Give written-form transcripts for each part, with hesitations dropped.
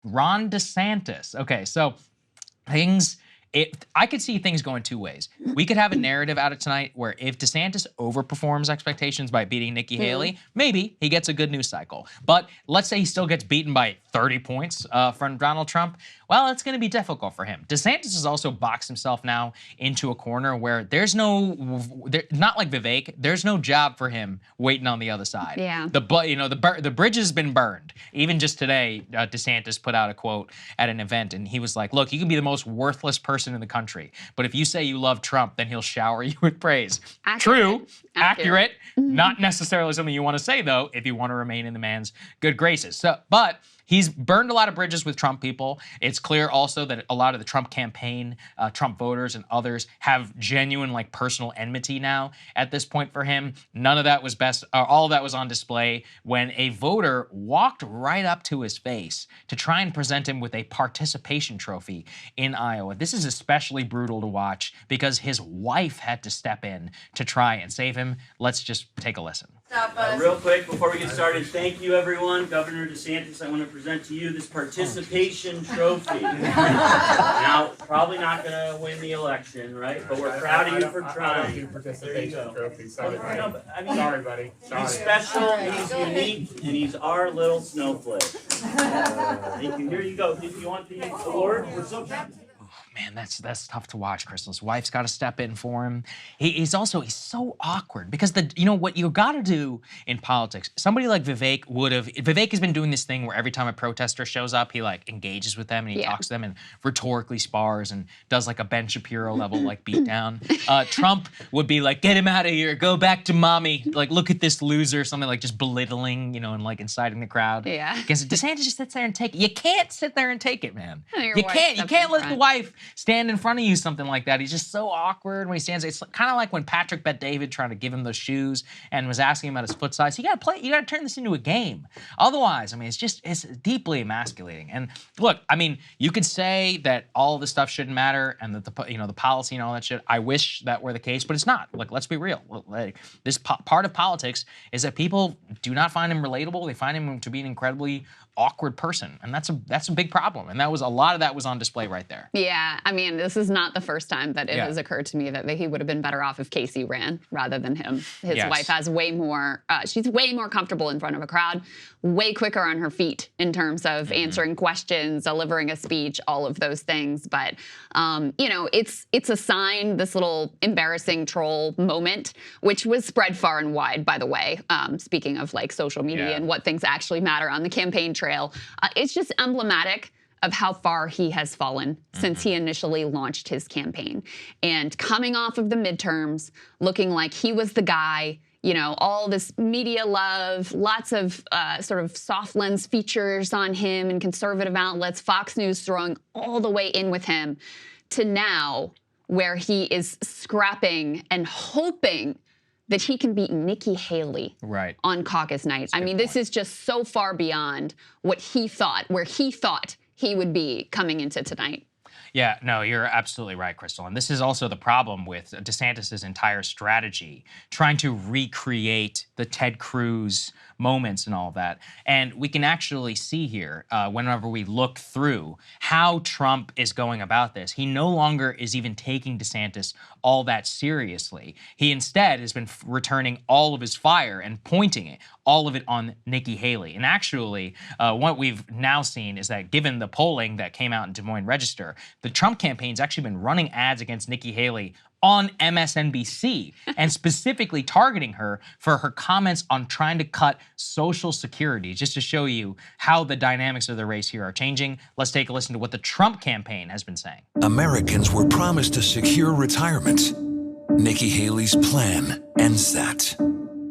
Ron DeSantis. Okay, so I could see things going two ways. We could have a narrative out of tonight where if DeSantis overperforms expectations by beating Nikki Haley, maybe he gets a good news cycle. But let's say he still gets beaten by 30 points from Donald Trump. Well, it's going to be difficult for him. DeSantis has also boxed himself now into a corner where there's not like Vivek, there's no job for him waiting on the other side. Yeah. The bridge has been burned. Even just today, DeSantis put out a quote at an event, and he was like, look, you can be the most worthless person in the country, but if you say you love Trump, then he'll shower you with praise. True, accurate, not necessarily something you want to say, though, if you want to remain in the man's good graces. But he's burned a lot of bridges with Trump people. It's clear also that a lot of the Trump campaign, Trump voters and others have genuine personal enmity now at this point for him. None of that was all of that was on display when a voter walked right up to his face to try and present him with a participation trophy in Iowa. This is especially brutal to watch because his wife had to step in to try and save him. Let's just take a listen. Real quick, before we get started, thank you, everyone. Governor DeSantis, I want to present to you this participation trophy. Now, probably not going to win the election, right? But we're proud of you for trying. There you go. Trophy. Sorry, buddy. Sorry, buddy. He's special, he's unique, and he's our little snowflake. Thank you. Here you go. If you want the award, we're so proud. Man, that's tough to watch, Krystal. His wife's got to step in for him. He's so awkward because what you got to do in politics, somebody like Vivek has been doing this thing where every time a protester shows up, he engages with them and he talks to them and rhetorically spars and does a Ben Shapiro level beatdown. Trump would be like, get him out of here, go back to mommy, look at this loser, something just belittling, and inciting the crowd. Yeah. Because DeSantis just sits there and take it. You can't sit there and take it, man. You can't let the wife stand in front of you, something like that. He's just so awkward when he stands. It's kind of like when Patrick bet David trying to give him those shoes and was asking him about his foot size. You got to turn this into a game. Otherwise, it's deeply emasculating. And look, you could say that all this stuff shouldn't matter and that the policy and all that shit. I wish that were the case, but it's not. Let's be real. This part of politics is that people do not find him relatable. They find him to be an incredibly awkward person, and that's a big problem. And a lot of that was on display right there. Yeah, this is not the first time that it has occurred to me that he would have been better off if Casey ran rather than him. His wife has way more, she's way more comfortable in front of a crowd, way quicker on her feet in terms of answering questions, delivering a speech, all of those things. But, it's a sign, this little embarrassing troll moment, which was spread far and wide, by the way, speaking of social media and what things actually matter on the campaign trail. It's just emblematic of how far he has fallen since he initially launched his campaign. And coming off of the midterms, looking like he was the guy, all this media love, lots of sort of soft lens features on him and conservative outlets, Fox News throwing all the way in with him, to now where he is scrapping and hoping that he can beat Nikki Haley on caucus night. This is just so far beyond what he thought, where he thought he would be coming into tonight. Yeah, no, you're absolutely right, Krystal. And this is also the problem with DeSantis' entire strategy, trying to recreate the Ted Cruz moments and all of that. And we can actually see here, whenever we look through how Trump is going about this, he no longer is even taking DeSantis all that seriously. He instead has been returning all of his fire and pointing all of it on Nikki Haley. And actually, what we've now seen is that given the polling that came out in Des Moines Register, the Trump campaign's actually been running ads against Nikki Haley on MSNBC and specifically targeting her for her comments on trying to cut Social Security, just to show you how the dynamics of the race here are changing. Let's take a listen to what the Trump campaign has been saying. Americans were promised a secure retirement. Nikki Haley's plan ends that.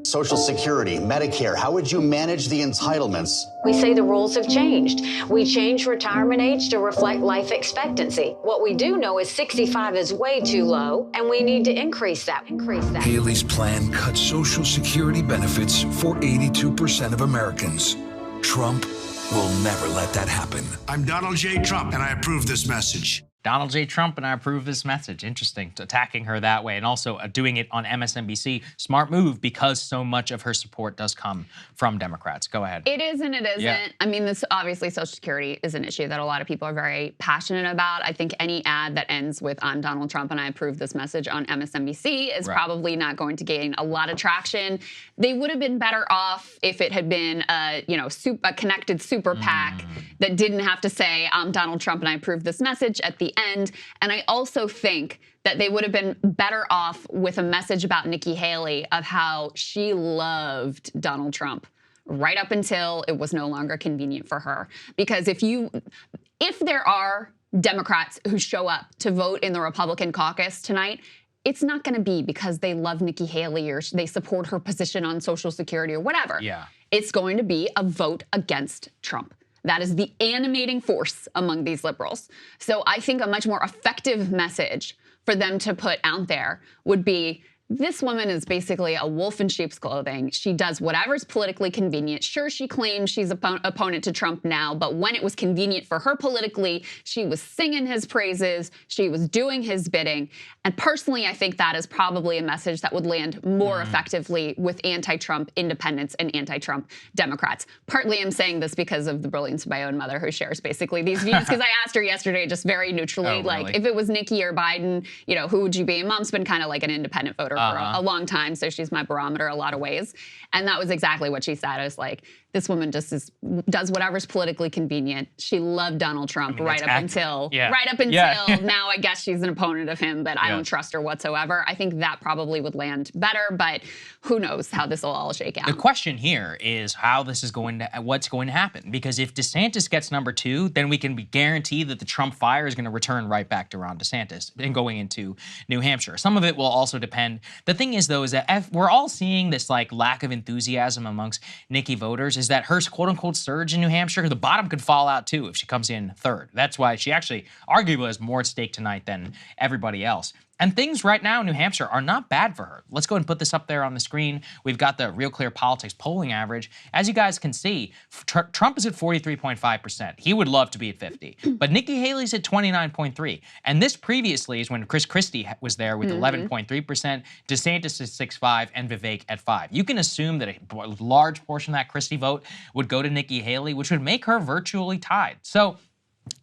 Social Security, Medicare, how would you manage the entitlements? We say the rules have changed. We changed retirement age to reflect life expectancy. What we do know is 65 is way too low, and we need to increase that. Haley's plan cuts Social Security benefits for 82% of Americans. Trump will never let that happen. I'm Donald J. Trump, and I approve this message. Donald J. Trump and I approve this message. Interesting, attacking her that way, and also doing it on MSNBC. Smart move, because so much of her support does come from Democrats. Go ahead. It is and it isn't. Yeah. I mean, this obviously Social Security is an issue that a lot of people are very passionate about. I think any ad that ends with "I'm Donald Trump and I approve this message" on MSNBC is probably not going to gain a lot of traction. They would have been better off if it had been a connected super PAC that didn't have to say "I'm Donald Trump and I approve this message" at the end. And I also think that they would have been better off with a message about Nikki Haley of how she loved Donald Trump right up until it was no longer convenient for her. Because if there are Democrats who show up to vote in the Republican caucus tonight, it's not going to be because they love Nikki Haley or they support her position on Social Security or whatever. Yeah. It's going to be a vote against Trump. That is the animating force among these liberals. So I think a much more effective message for them to put out there would be, this woman is basically a wolf in sheep's clothing. She does whatever's politically convenient. Sure, she claims she's opponent to Trump now, but when it was convenient for her politically, she was singing his praises. She was doing his bidding. And personally, I think that is probably a message that would land more effectively with anti-Trump independents and anti-Trump Democrats. Partly I'm saying this because of the brilliance of my own mother, who shares basically these views, because I asked her yesterday just very neutrally, like, if it was Nikki or Biden, who would you be? And Mom's been kind of like an independent voter for a long time, so she's my barometer a lot of ways. And that was exactly what she said. I was like, this woman just does whatever's politically convenient. She loved Donald Trump right up until now I guess she's an opponent of him, but I don't trust her whatsoever. I think that probably would land better, but who knows how this will all shake out. The question here is how this is what's going to happen. Because if DeSantis gets number 2, then we can be guaranteed that the Trump fire is going to return right back to Ron DeSantis and going into New Hampshire. Some of it will also depend. The thing is, though, is that we're all seeing this lack of enthusiasm amongst Nikki voters, is that her quote-unquote surge in New Hampshire, the bottom could fall out too if she comes in 3rd. That's why she actually arguably has more at stake tonight than everybody else. And things right now in New Hampshire are not bad for her. Let's go ahead and put this up there on the screen. We've got the Real Clear Politics polling average. As you guys can see, Trump is at 43.5%. He would love to be at 50. But Nikki Haley's at 29.3%. And this previously is when Chris Christie was there with 11.3%, DeSantis is 6.5%, and Vivek at 5%. You can assume that a large portion of that Christie vote would go to Nikki Haley, which would make her virtually tied. So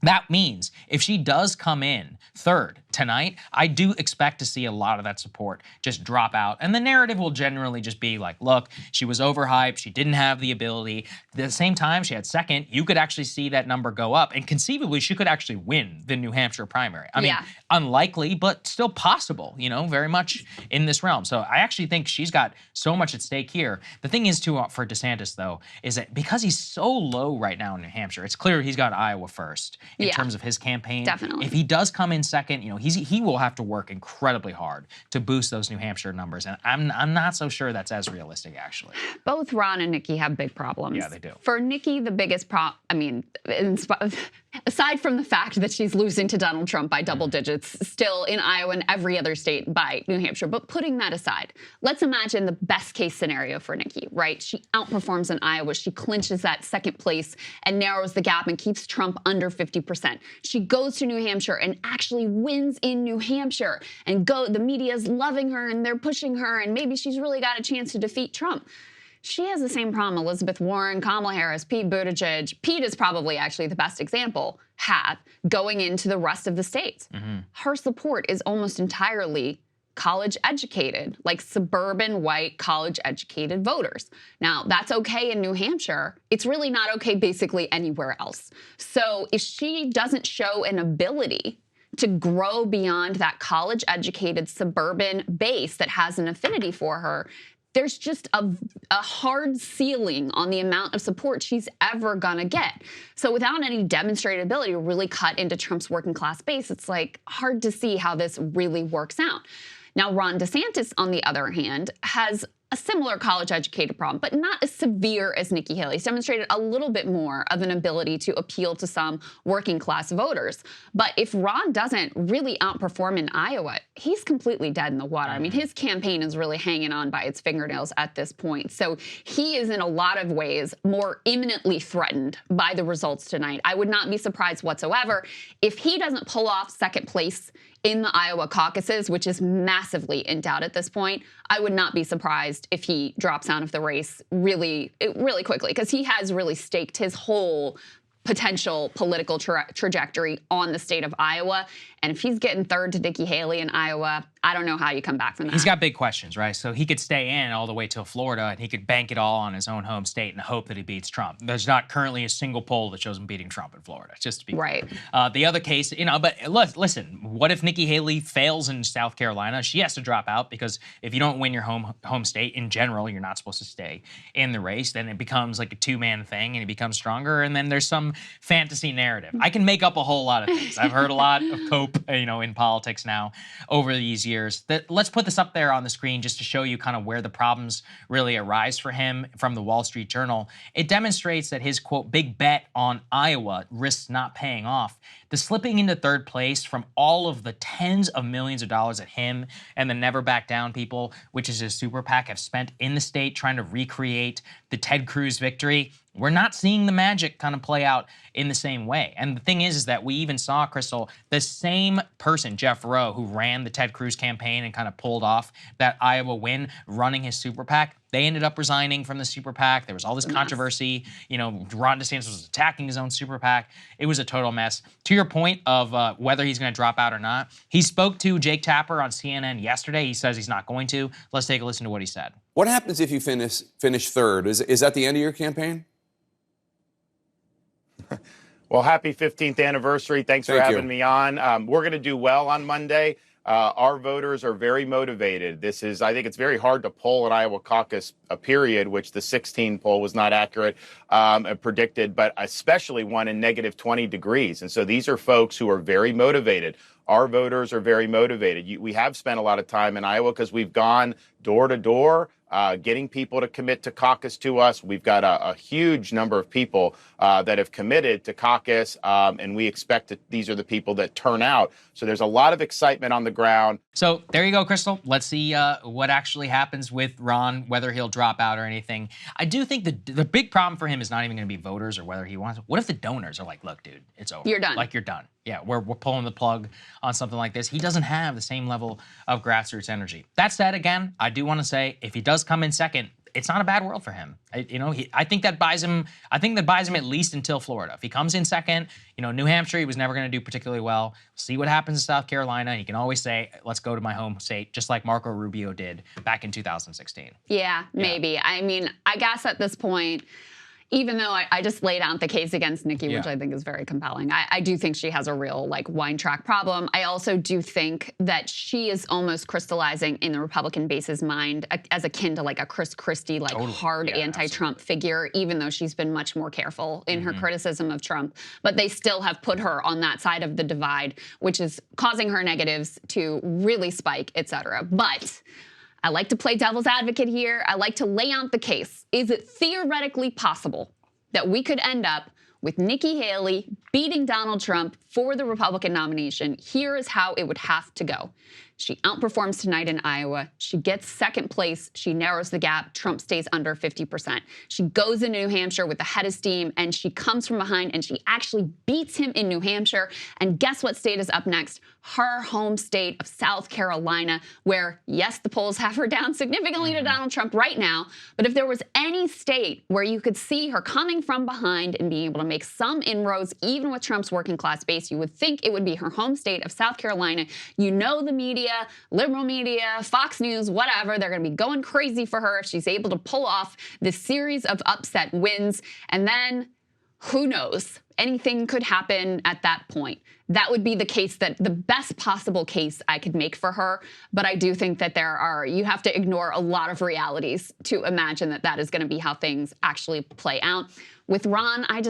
that means if she does come in 3rd tonight, I do expect to see a lot of that support just drop out. And the narrative will generally just be like, look, she was overhyped. She didn't have the ability. At the same time, she had 2nd. You could actually see that number go up. And conceivably, she could actually win the New Hampshire primary. I mean, unlikely, but still possible, very much in this realm. So I actually think she's got so much at stake here. The thing is, too, for DeSantis, though, is that because he's so low right now in New Hampshire, it's clear he's got Iowa first in terms of his campaign. Definitely. If he does come in 2nd, he will have to work incredibly hard to boost those New Hampshire numbers, and I'm not so sure that's as realistic, actually. Both Ron and Nikki have big problems. Yeah, they do. For Nikki, the biggest aside from the fact that she's losing to Donald Trump by double digits, still in Iowa and every other state by New Hampshire, but putting that aside, let's imagine the best case scenario for Nikki, right? She outperforms in Iowa. She clinches that 2nd place and narrows the gap and keeps Trump under 50%. She goes to New Hampshire and actually wins in New Hampshire, and the media's loving her and they're pushing her, and maybe she's really got a chance to defeat Trump. She has the same problem Elizabeth Warren, Kamala Harris, Pete Buttigieg. Pete is probably actually the best example, have going into the rest of the states. Her support is almost entirely college-educated, like suburban white college-educated voters. Now, that's okay in New Hampshire. It's really not okay basically anywhere else. So if she doesn't show an ability to grow beyond that college-educated suburban base that has an affinity for her, there's just a hard ceiling on the amount of support she's ever gonna get. So without any demonstrated ability to really cut into Trump's working class base, it's hard to see how this really works out. Now, Ron DeSantis, on the other hand, has a similar college-educated problem, but not as severe as Nikki Haley. He's demonstrated a little bit more of an ability to appeal to some working-class voters. But if Ron doesn't really outperform in Iowa, he's completely dead in the water. I mean, his campaign is really hanging on by its fingernails at this point. So he is in a lot of ways more imminently threatened by the results tonight. I would not be surprised whatsoever if he doesn't pull off second place in the Iowa caucuses, which is massively in doubt at this point. I would not be surprised if he drops out of the race really quickly, because he has really staked his whole potential political trajectory on the state of Iowa. And if he's getting third to Nikki Haley in Iowa, I don't know how you come back from that. He's got big questions, right? So he could stay in all the way till Florida, and he could bank it all on his own home state and hope that he beats Trump. There's not currently a single poll that shows him beating Trump in Florida, just to be right. The other case, but listen, what if Nikki Haley fails in South Carolina? She has to drop out, because if you don't win your home state, in general, you're not supposed to stay in the race. Then it becomes like a two-man thing, and he becomes stronger, and then there's some fantasy narrative. I can make up a whole lot of things. I've heard a lot of cope, in politics now over these years. Let's put this up there on the screen just to show you kind of where the problems really arise for him from the Wall Street Journal. It demonstrates that his, quote, big bet on Iowa risks not paying off. The slipping into third place from all of the tens of millions of dollars that him and the Never Back Down people, which is his super PAC, have spent in the state trying to recreate the Ted Cruz victory, we're not seeing the magic kind of play out in the same way. And the thing is that we even saw, Krystal, the same person, Jeff Rowe, who ran the Ted Cruz campaign and kind of pulled off that Iowa win running his super PAC. They ended up resigning from the super PAC. There was all this controversy. Ron DeSantis was attacking his own super PAC. It was a total mess. To your point of whether he's going to drop out or not, he spoke to Jake Tapper on CNN yesterday. He says he's not going to. Let's take a listen to what he said. What happens if you finish third? Is that the end of your campaign? Well, happy 15th anniversary. Thanks for having me on. We're going to do well on Monday. Our voters are very motivated. I think it's very hard to poll an Iowa caucus, period, which the 16 poll was not accurate predicted, but especially one in negative 20 degrees. And so these are folks who are very motivated. Our voters are very motivated. We have spent a lot of time in Iowa because we've gone door to door, getting people to commit to caucus to us. We've got a huge number of people that have committed to caucus, and we expect that these are the people that turn out. So there's a lot of excitement on the ground. So there you go, Krystal. Let's see what actually happens with Ron, whether he'll drop out or anything. I do think the big problem for him is not even going to be voters or whether he wants. What if the donors are like, look, dude, it's over. You're done. Like, you're done. Yeah, we're pulling the plug on something like this. He doesn't have the same level of grassroots energy. That said, again, I do want to say, if he does come in second, it's not a bad world for him. I think that buys him. I think that buys him at least until Florida. If he comes in second, New Hampshire, he was never going to do particularly well. See what happens in South Carolina. He can always say, let's go to my home state, just like Marco Rubio did back in 2016. Yeah, maybe. I mean, I guess at this point, even though I just laid out the case against Nikki, which I think is very compelling, I do think she has a real wine track problem. I also do think that she is almost crystallizing in the Republican base's mind as akin to a Chris Christie, hard anti-Trump figure, even though she's been much more careful in her criticism of Trump. But they still have put her on that side of the divide, which is causing her negatives to really spike, et cetera. But I like to play devil's advocate here. I like to lay out the case. Is it theoretically possible that we could end up with Nikki Haley beating Donald Trump for the Republican nomination? Here is how it would have to go. She outperforms tonight in Iowa. She gets second place. She narrows the gap. Trump stays under 50%. She goes into New Hampshire with the head of steam, and she comes from behind, and she actually beats him in New Hampshire. And guess what state is up next? Her home state of South Carolina, where, yes, the polls have her down significantly to Donald Trump right now. But if there was any state where you could see her coming from behind and being able to make some inroads, even with Trump's working class base, you would think it would be her home state of South Carolina. The media, liberal media, Fox News, whatever, they're going to be going crazy for her if she's able to pull off this series of upset wins. And then who knows? Anything could happen at that point. That would be the case, that the best possible case I could make for her. But I do think that you have to ignore a lot of realities to imagine that that is going to be how things actually play out. With Ron, I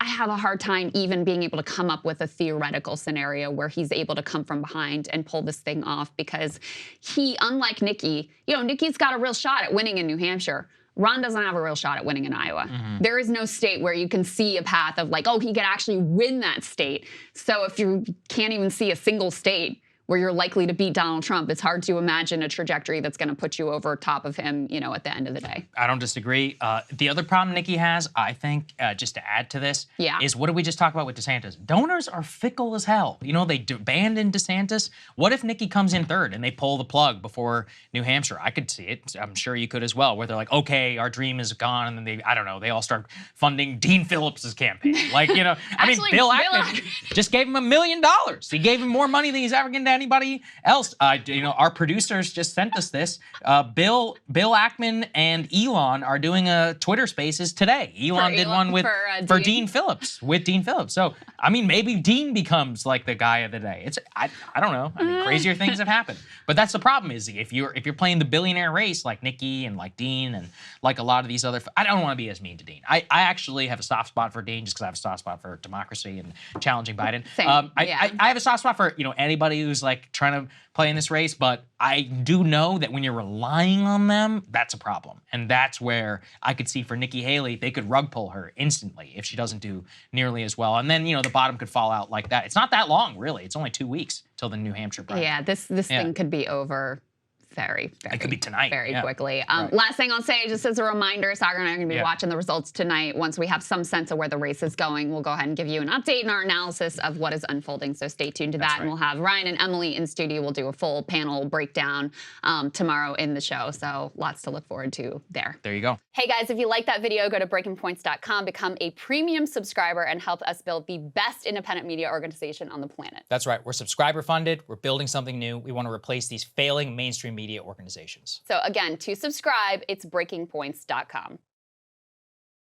have a hard time even being able to come up with a theoretical scenario where he's able to come from behind and pull this thing off, because he, unlike Nikki, Nikki's got a real shot at winning in New Hampshire. Ron doesn't have a real shot at winning in Iowa. Mm-hmm. There is no state where you can see a path of like, oh, he could actually win that state. So if you can't even see a single state where you're likely to beat Donald Trump, it's hard to imagine a trajectory that's going to put you over top of him, at the end of the day. I don't disagree. The other problem Nikki has, I think, just to add to this, is what did we just talk about with DeSantis? Donors are fickle as hell. They abandoned DeSantis. What if Nikki comes in third and they pull the plug before New Hampshire? I could see it. I'm sure you could as well, where they're like, okay, our dream is gone, and then they all start funding Dean Phillips's campaign. Actually, Bill Ackman just gave him $1 million. He gave him more money than he's ever given to anybody else. Our producers just sent us this. Bill Ackman and Elon are doing a Twitter Spaces today. Elon did one for Dean Phillips, with Dean Phillips. So, maybe Dean becomes like the guy of the day. I don't know. Crazier things have happened. But that's the problem, is if you're playing the billionaire race like Nikki and like Dean and like a lot of these other, I don't want to be as mean to Dean. I actually have a soft spot for Dean just because I have a soft spot for democracy and challenging Biden. Same. I have a soft spot for anybody who's like trying to play in this race, but I do know that when you're relying on them, that's a problem. And that's where I could see for Nikki Haley, they could rug pull her instantly if she doesn't do nearly as well. And then, the bottom could fall out like that. It's not that long, really. It's only 2 weeks till the New Hampshire primary. Yeah, this thing could be over very, very, it could be tonight. Very quickly. Last thing I'll say, just as a reminder, Saagar and I are going to be watching the results tonight. Once we have some sense of where the race is going, we'll go ahead and give you an update and our analysis of what is unfolding. So stay tuned to that. Right. And we'll have Ryan and Emily in studio. We'll do a full panel breakdown tomorrow in the show. So lots to look forward to there. There you go. Hey guys, if you like that video, go to breakingpoints.com, become a premium subscriber, and help us build the best independent media organization on the planet. That's right. We're subscriber funded. We're building something new. We want to replace these failing mainstream media organizations. So again, to subscribe, it's breakingpoints.com.